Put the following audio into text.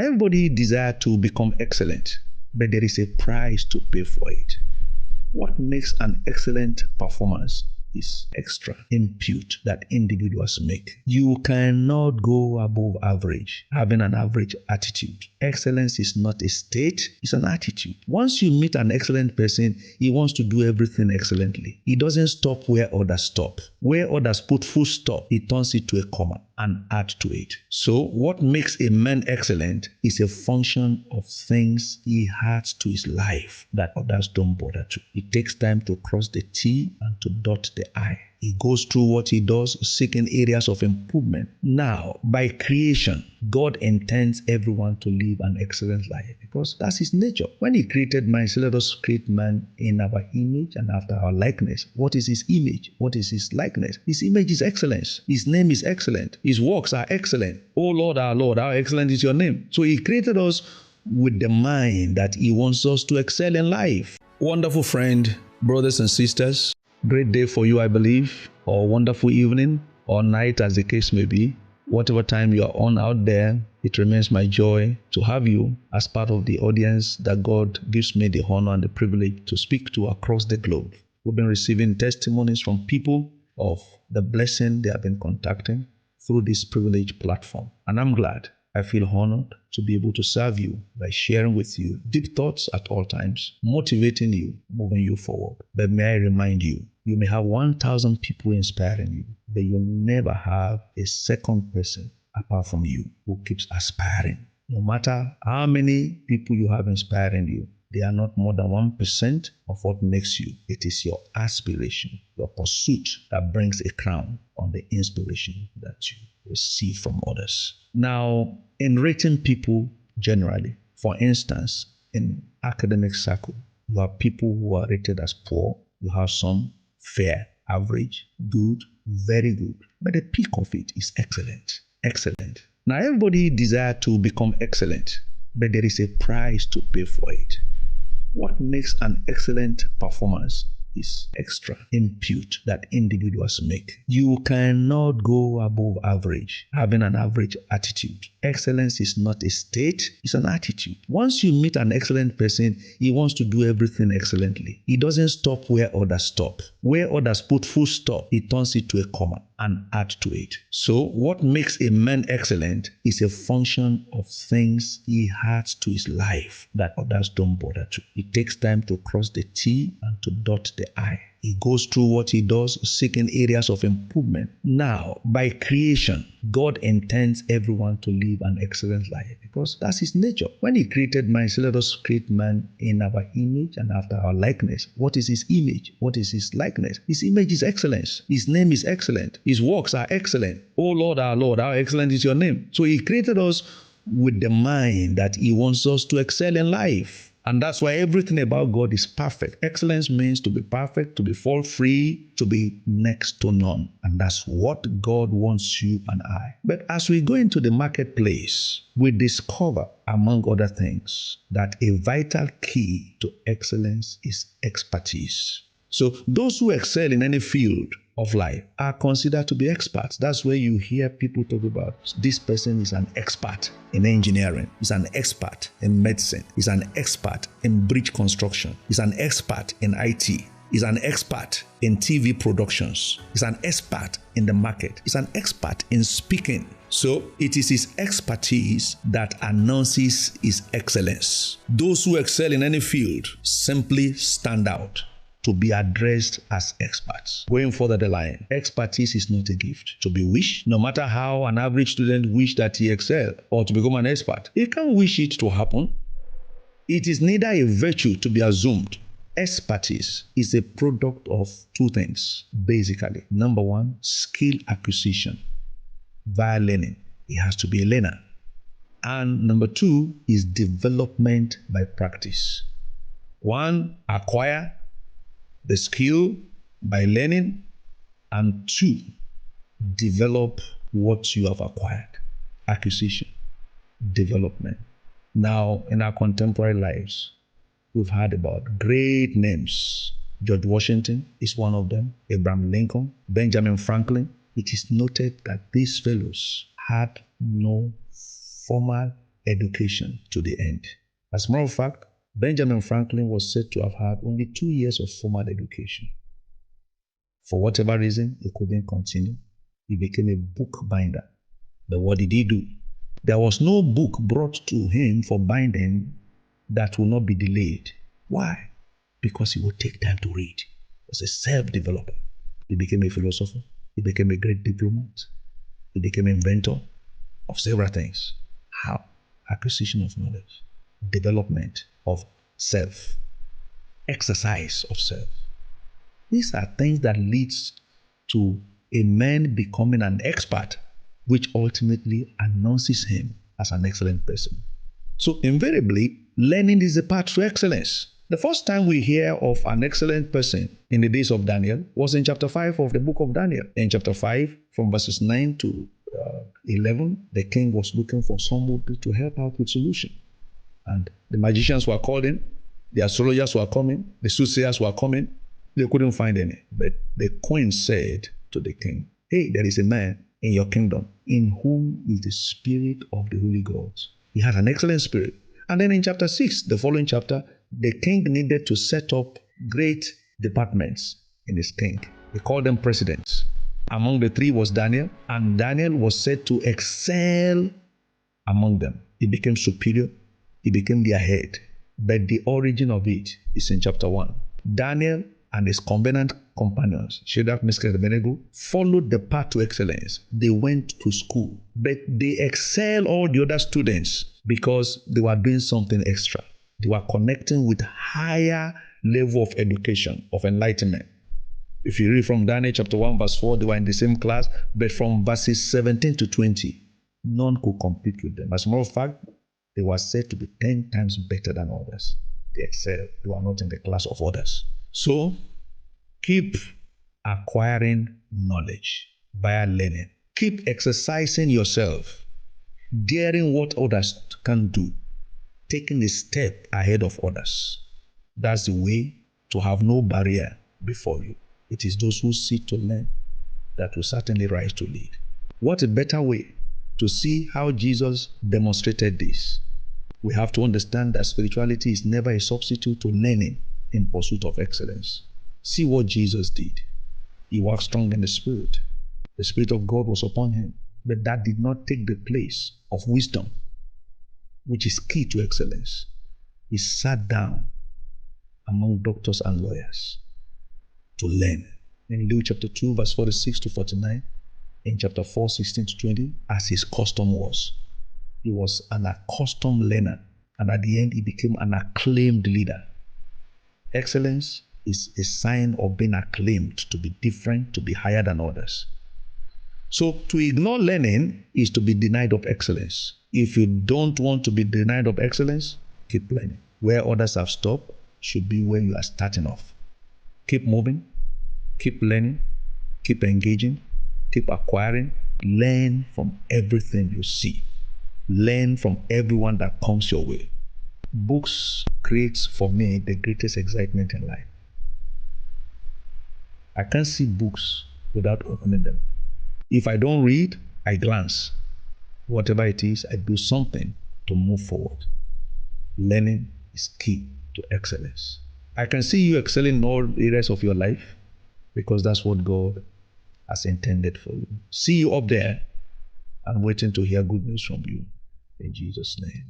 everybody desires to become excellent, but there is a price to pay for it. What makes an excellent performance is extra input that individuals make. You cannot go above average, having an average attitude. Excellence is not a state, it's an attitude. Once you meet an excellent person, he wants to do everything excellently. He doesn't stop where others stop. Where others put full stop, he turns it to a comma and add to it. So what makes a man excellent is a function of things he adds to his life that others don't bother to. It takes time to cross the T and to dot the I. He goes through what he does, seeking areas of improvement. Now, by creation, God intends everyone to live an excellent life because that's his nature. When he created man, he said, let us create man in our image and after our likeness. What is his image? What is his likeness? His image is excellence. His name is excellent. His works are excellent. Oh Lord, our Lord, how excellent is your name. So he created us with the mind that he wants us to excel in life. Wonderful friend, brothers and sisters, great day for you, I believe, or wonderful evening or night as the case may be. Whatever time you are on out there, it remains my joy to have you as part of the audience that God gives me the honor and the privilege to speak to across the globe. We've been receiving testimonies from people of the blessing they have been contacting through this privileged platform. And I'm glad. I feel honored to be able to serve you by sharing with you deep thoughts at all times, motivating you, moving you forward. But may I remind you, you may have 1,000 people inspiring you, but you'll never have a second person apart from you who keeps aspiring. No matter how many people you have inspiring you, they are not more than 1% of what makes you. It is your aspiration, your pursuit that brings a crown on the inspiration that you receive from others. Now, in rating people generally, for instance, in academic circle, you have people who are rated as poor, you have some fair, average, good, very good. But the peak of it is excellent. Excellent. Now, everybody desires to become excellent, but there is a price to pay for it. What makes an excellent performance is extra input that individuals make. You cannot go above average, having an average attitude. Excellence is not a state, it's an attitude. Once you meet an excellent person, he wants to do everything excellently. He doesn't stop where others stop. Where others put full stop, he turns it to a comma and add to it. So what makes a man excellent is a function of things he adds to his life that others don't bother to. It takes time to cross the T and to dot the I. He goes through what he does, seeking areas of improvement. Now, by creation, God intends everyone to live an excellent life because that's his nature. When he created man, he said, let us create man in our image and after our likeness. What is his image? What is his likeness? His image is excellence. His name is excellent. His works are excellent. Oh Lord, our Lord, how excellent is your name. So he created us with the mind that he wants us to excel in life. And that's why everything about God is perfect. Excellence means to be perfect, to be fault-free, to be next to none. And that's what God wants you and I. But as we go into the marketplace, we discover, among other things, that a vital key to excellence is expertise. So those who excel in any field of life are considered to be experts. That's where you hear people talk about this person is an expert in engineering, he's an expert in medicine, he's an expert in bridge construction, he's an expert in IT, he's an expert in TV productions, he's an expert in the market, he's an expert in speaking. So it is his expertise that announces his excellence. Those who excel in any field simply stand out to be addressed as experts. Going further the line, expertise is not a gift to be wished. No matter how an average student wish that he excel or to become an expert, he can't wish it to happen. It is neither a virtue to be assumed. Expertise is a product of two things, basically. Number one, skill acquisition via learning. He has to be a learner. And number two is development by practice. One, acquire the skill by learning, and two, develop what you have acquired. Acquisition, development. Now, in our contemporary lives, we've heard about great names. George Washington is one of them, Abraham Lincoln, Benjamin Franklin. It is noted that these fellows had no formal education to the end. As a matter of fact, Benjamin Franklin was said to have had only 2 years of formal education. For whatever reason, he couldn't continue. He became a book binder. But what did he do? There was no book brought to him for binding that will not be delayed. Why? Because he would take time to read. He was a self-developer. He became a philosopher. He became a great diplomat. He became an inventor of several things. How? Acquisition of knowledge, development of self, exercise of self. These are things that leads to a man becoming an expert, which ultimately announces him as an excellent person. So invariably, learning is the path to excellence. The first time we hear of an excellent person in the days of Daniel was in chapter 5 of the book of Daniel. In chapter 5, from verses 9 to 11, the king was looking for somebody to help out with solution. And the magicians were called in, the astrologers were coming, the soothsayers were coming. They couldn't find any. But the queen said to the king, hey, there is a man in your kingdom in whom is the spirit of the holy gods. He has an excellent spirit. And then in chapter 6, the following chapter, the king needed to set up great departments in his king. He called them presidents. Among the three was Daniel, and Daniel was said to excel among them. He became superior. He became their head. But the origin of it is in chapter 1. Daniel and his covenant companions, Shadrach, Meshach, and Abednego, followed the path to excellence. They went to school, but they excelled all the other students because they were doing something extra. They were connecting with higher level of education, of enlightenment. If you read from Daniel chapter 1, verse 4, they were in the same class, but from verses 17 to 20, none could compete with them. As a matter of fact, they were said to be 10 times better than others. They excelled. They were not in the class of others. So, keep acquiring knowledge via learning. Keep exercising yourself, daring what others can do, taking a step ahead of others. That's the way to have no barrier before you. It is those who seek to learn that will certainly rise to lead. What a better way to see how Jesus demonstrated this. We have to understand that spirituality is never a substitute to learning in pursuit of excellence. See what Jesus did. He walked strong in the Spirit. The Spirit of God was upon him, but that did not take the place of wisdom, which is key to excellence. He sat down among doctors and lawyers to learn. In Luke chapter 2, verse 46 to 49, in chapter 4, 16 to 20, as his custom was. He was an accustomed learner, and at the end, he became an acclaimed leader. Excellence is a sign of being acclaimed, to be different, to be higher than others. So to ignore learning is to be denied of excellence. If you don't want to be denied of excellence, keep learning. Where others have stopped should be where you are starting off. Keep moving, keep learning, keep engaging, keep acquiring. Learn from everything you see. Learn from everyone that comes your way. Books creates for me the greatest excitement in life. I can't see books without opening them. If I don't read, I glance. Whatever it is, I do something to move forward. Learning is key to excellence. I can see you excelling in all areas of your life because that's what God has intended for you. See you up there and waiting to hear good news from you. In Jesus' name.